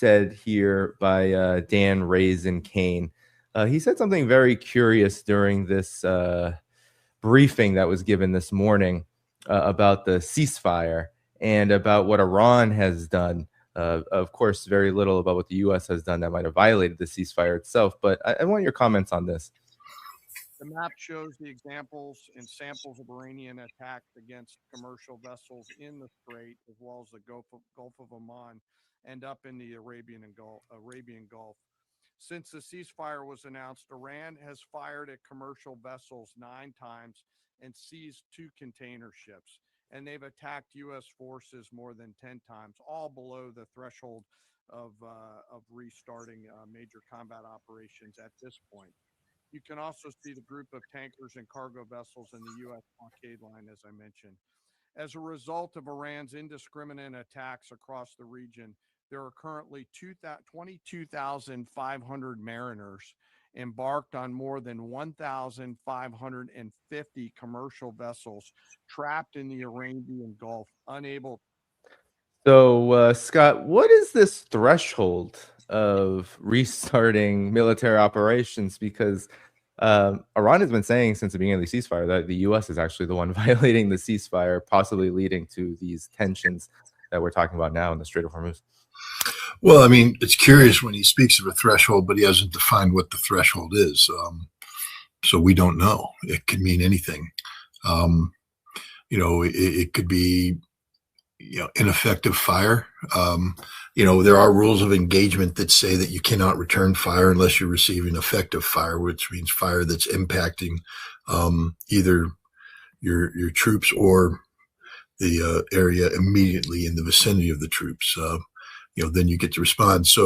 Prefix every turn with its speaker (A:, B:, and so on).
A: said here by Dan Raisin Kane. He said something very curious during this briefing that was given this morning about the ceasefire and about what Iran has done. Of course, very little about what the U.S. has done that might have violated the ceasefire itself. But I want your comments on this.
B: The map shows the examples and samples of Iranian attacks against commercial vessels in the Strait, as well as the Gulf of Oman, and up in the Arabian Gulf. Since the ceasefire was announced, Iran has fired at commercial vessels 9 times and seized 2 container ships. And they've attacked U.S. forces more than 10 times, all below the threshold of restarting major combat operations at this point. You can also see the group of tankers and cargo vessels in the U.S. blockade line, as I mentioned. As a result of Iran's indiscriminate attacks across the region, there are currently 22,500 mariners embarked on more than 1,550 commercial vessels trapped in the Arabian Gulf, unable.
A: So, Scott, what is this threshold of restarting military operations? Because Iran has been saying since the beginning of the ceasefire that the U.S. is actually the one violating the ceasefire, possibly leading to these tensions that we're talking about now in the Strait of Hormuz.
C: Well, I mean, it's curious when he speaks of a threshold, but he hasn't defined what the threshold is. So we don't know. It could mean anything. It could be, ineffective fire. There are rules of engagement that say that you cannot return fire unless you're receiving effective fire, which means fire that's impacting either your troops or the area immediately in the vicinity of the troops. Then you get to respond. So